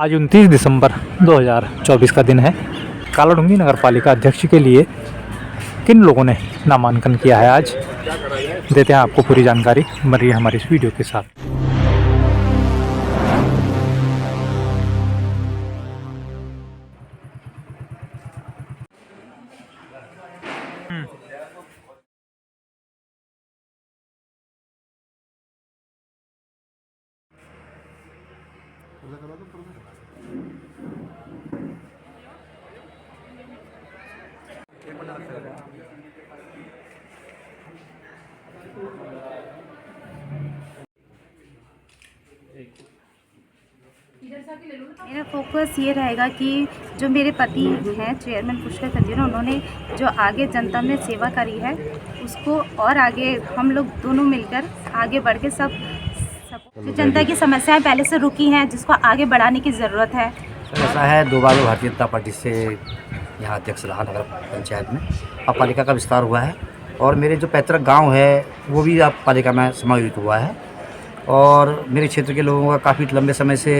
आज 29 दिसंबर 2024 का दिन है। कालाडूंगी नगर पालिका अध्यक्ष के लिए किन लोगों ने नामांकन किया है, आज देते हैं आपको पूरी जानकारी। बनिए हमारी इस वीडियो के साथ। मेरा फोकस ये रहेगा कि जो मेरे पति हैं चेयरमैन पुष्कर खजीरा, उन्होंने जो आगे जनता में सेवा करी है उसको और आगे हम लोग दोनों मिलकर आगे बढ़ के सब जो जनता की समस्याएं पहले से रुकी हैं जिसको आगे बढ़ाने की ज़रूरत है। ऐसा है, 2 बार में भारतीय जनता पार्टी से यहाँ अध्यक्ष रहा नगर पंचायत में। अब पालिका का विस्तार हुआ है और मेरे जो पैतृक गांव है वो भी अब पालिका में समायोजित हुआ है। और मेरे क्षेत्र के लोगों का काफ़ी लंबे समय से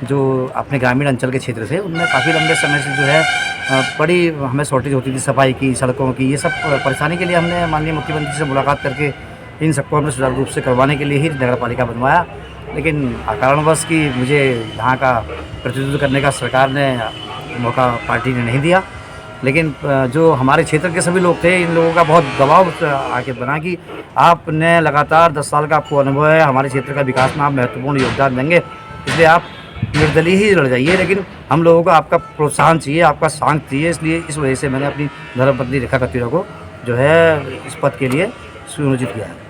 जो अपने ग्रामीण अंचल के क्षेत्र थे उनमें काफ़ी लंबे समय से जो है बड़ी हमें शॉर्टेज होती थी सफाई की, सड़कों की। ये सब परेशानी के लिए हमने माननीय मुख्यमंत्री से मुलाकात करके इन सबको हमने सुचारू रूप से करवाने के लिए ही नगर पालिका बनवाया। लेकिन कारणवश कि मुझे यहाँ का प्रतिनिधित्व करने का सरकार ने मौका पार्टी ने नहीं दिया। लेकिन जो हमारे क्षेत्र के सभी लोग थे, इन लोगों का बहुत दबाव आके बना कि आपने लगातार 10 साल का आपको अनुभव है, हमारे क्षेत्र का विकास में आप महत्वपूर्ण योगदान देंगे, इसलिए आप निर्दलीय ही लड़ जाइए। लेकिन हम लोगों को आपका प्रोत्साहन चाहिए, आपका सांग चाहिए। इसलिए इस वजह से मैंने अपनी धर्मपत्नी रेखा खतीरा को जो है इस पद के लिए सुनियोजित किया है।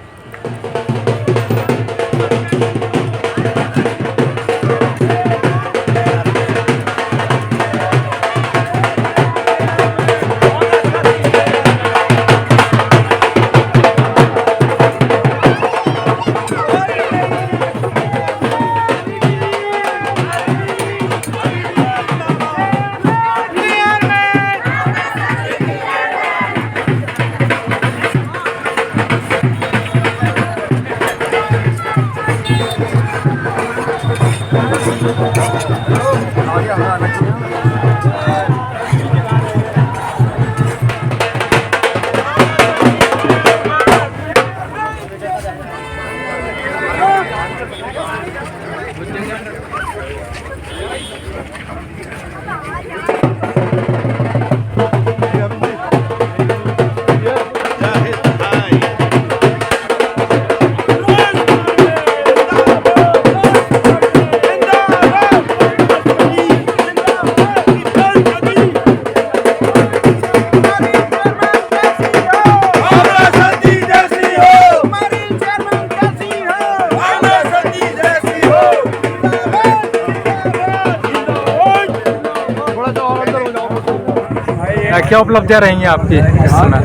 क्या उपलब्धियाँ रहेंगी आपकी इस समय?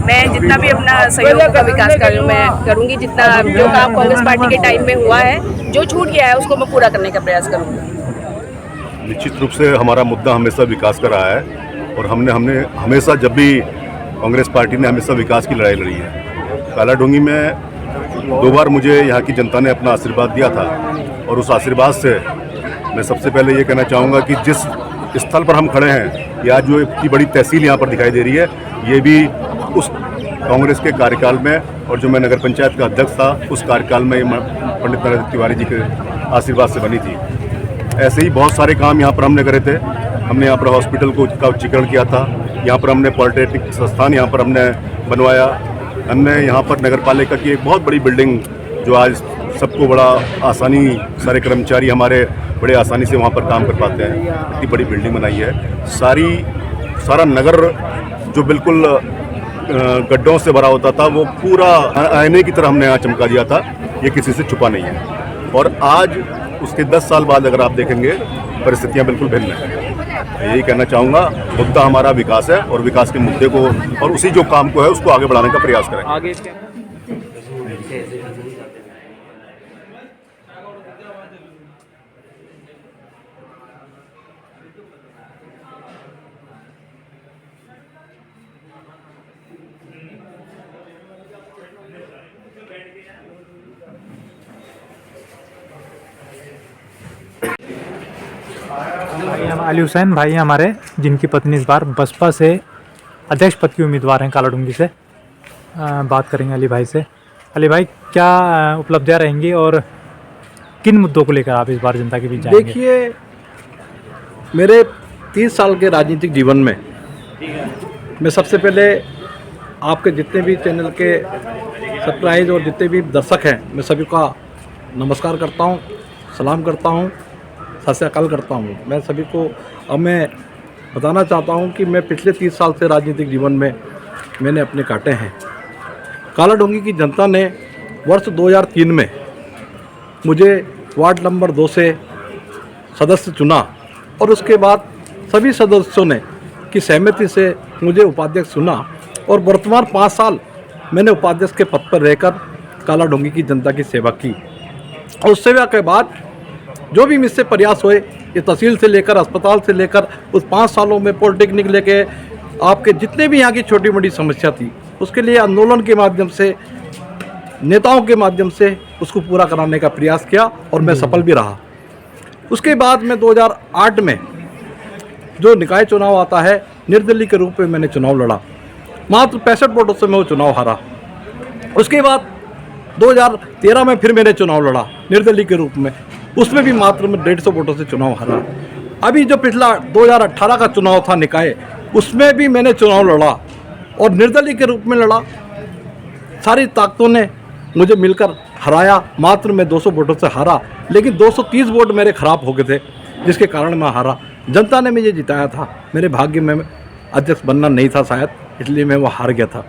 मैं जितना भी अपना सहयोग का विकास कार्य मैं करूंगी, जितना जो काम कांग्रेस पार्टी के टाइम में हुआ है, जो छूट गया है उसको मैं पूरा करने का प्रयास करूंगी। निश्चित रूप से हमारा मुद्दा हमेशा विकास का रहा है और हमने हमेशा जब भी कांग्रेस पार्टी ने हमेशा विकास की लड़ाई लड़ी है। कालाडूंगी में 2 बार मुझे यहाँ की जनता ने अपना आशीर्वाद दिया था और उस आशीर्वाद से मैं सबसे पहले ये कहना चाहूँगा कि जिस स्थल पर हम खड़े हैं, या जो इतनी बड़ी तहसील यहाँ पर दिखाई दे रही है, ये भी उस कांग्रेस के कार्यकाल में और जो मैं नगर पंचायत का अध्यक्ष था उस कार्यकाल में पंडित नरेंद्र तिवारी जी के आशीर्वाद से बनी थी। ऐसे ही बहुत सारे काम यहाँ पर हमने करे थे। हमने यहाँ पर हॉस्पिटल का उच्चीकरण किया था, यहाँ पर हमने पॉलिटेक्निक संस्थान यहाँ पर हमने बनवाया। हमने यहाँ पर नगर पालिका की एक बहुत बड़ी बिल्डिंग जो आज सबको बड़ा आसानी, सारे कर्मचारी हमारे बड़े आसानी से वहाँ पर काम कर पाते हैं, इतनी बड़ी बिल्डिंग बनाई है। सारा नगर जो बिल्कुल गड्ढों से भरा होता था वो पूरा आईने की तरह हमने यहाँ चमका दिया था। ये किसी से छुपा नहीं है। और आज उसके 10 साल बाद अगर आप देखेंगे परिस्थितियाँ बिल्कुल भिन्न हैं। यही कहना चाहूँगा, मुद्दा हमारा विकास है और विकास के मुद्दे को और उसी जो काम को है उसको आगे बढ़ाने का प्रयास करें। आगे अली हुसैन भाई हैं हमारे, जिनकी पत्नी इस बार बसपा से अध्यक्ष पद की उम्मीदवार हैं कालाडूंगी से। बात करेंगे अली भाई से। अली भाई, क्या उपलब्धियाँ रहेंगी और किन मुद्दों को लेकर आप इस बार जनता के बीच जाएंगे? देखिए, मेरे 30 साल के राजनीतिक जीवन में मैं सबसे पहले आपके जितने भी चैनल के सब्सक्राइब और जितने भी दर्शक हैं, मैं सभी का नमस्कार करता हूं, सलाम करता हूं, सत श्री अकाल करता हूं। मैं सभी को अब मैं बताना चाहता हूं कि मैं पिछले 30 साल से राजनीतिक जीवन में मैंने अपने काटे हैं। कालाडूंगी की जनता ने वर्ष 2003 में मुझे वार्ड नंबर 2 से सदस्य चुना और उसके बाद सभी सदस्यों ने की सहमति से मुझे उपाध्यक्ष चुना और वर्तमान 5 साल मैंने उपाध्यक्ष के पद पर रहकर कालाडूंगी की जनता की सेवा की। और उस सेवा के बाद जो भी मुझसे प्रयास हुए, ये तहसील से लेकर अस्पताल से लेकर उस 5 सालों में पॉलिटेक्निक लेके आपके जितने भी यहाँ की छोटी मोटी समस्या थी, उसके लिए आंदोलन के माध्यम से, नेताओं के माध्यम से उसको पूरा कराने का प्रयास किया और मैं सफल भी रहा। उसके बाद में 2008 में जो निकाय चुनाव आता है, निर्दलीय के रूप में मैंने चुनाव लड़ा, मात्र 65 वोटों से मैं वो चुनाव हारा। उसके बाद 2013 में फिर मैंने चुनाव लड़ा निर्दलीय के रूप में, उसमें भी मात्र मैं 150 वोटों से चुनाव हारा। अभी जो पिछला 2018 का चुनाव था निकाय, उसमें भी मैंने चुनाव लड़ा और निर्दलीय के रूप में लड़ा। सारी ताकतों ने मुझे मिलकर हराया, मात्र मैं 200 वोटों से हारा, लेकिन 230 वोट मेरे खराब हो गए थे, जिसके कारण मैं हारा। जनता ने मुझे जिताया था, मेरे भाग्य में अध्यक्ष बनना नहीं था शायद, इसलिए मैं वो हार गया था।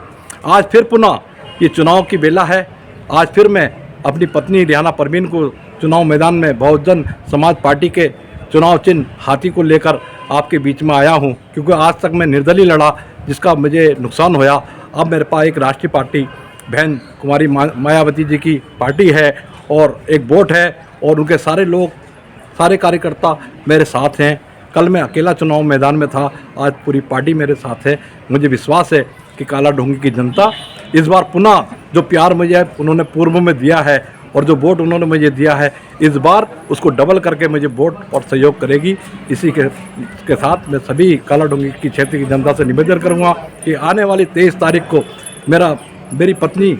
आज फिर पुनः ये चुनाव की बेला है। आज फिर मैं अपनी पत्नी रिहाना परवीन को चुनाव मैदान में बहुजन समाज पार्टी के चुनाव चिन्ह हाथी को लेकर आपके बीच में आया हूं, क्योंकि आज तक मैं निर्दलीय लड़ा, जिसका मुझे नुकसान होया। अब मेरे पास एक राष्ट्रीय पार्टी बहन कुमारी मायावती जी की पार्टी है और एक वोट है और उनके सारे लोग, सारे कार्यकर्ता मेरे साथ हैं। कल मैं अकेला चुनाव मैदान में था, आज पूरी पार्टी मेरे साथ है। मुझे विश्वास है कि कालाडूंगी की जनता इस बार पुनः जो प्यार मुझे उन्होंने पूर्व में दिया है और जो वोट उन्होंने मुझे दिया है, इस बार उसको डबल करके मुझे वोट और सहयोग करेगी। इसी के साथ मैं सभी कालाडूंगी की क्षेत्र की जनता से निवेदन करूंगा कि आने वाली 23 तारीख को मेरी पत्नी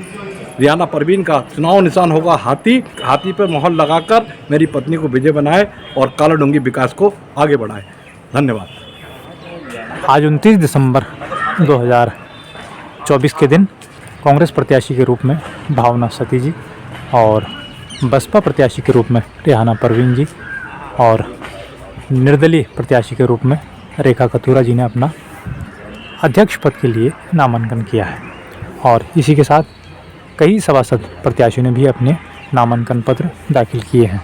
रिहाना परवीन का चुनाव निशान होगा हाथी। हाथी पर मोहर लगाकर मेरी पत्नी को विजय बनाए और कालाडूंगी विकास को आगे बढ़ाए। धन्यवाद। आज 29 दिसंबर 2024 के दिन कांग्रेस प्रत्याशी के रूप में भावना सती जी और बसपा प्रत्याशी के रूप में रिहाना परवीन जी और निर्दलीय प्रत्याशी के रूप में रेखा कथूरा जी ने अपना अध्यक्ष पद के लिए नामांकन किया है। और इसी के साथ कई सभासद प्रत्याशियों ने भी अपने नामांकन पत्र दाखिल किए हैं।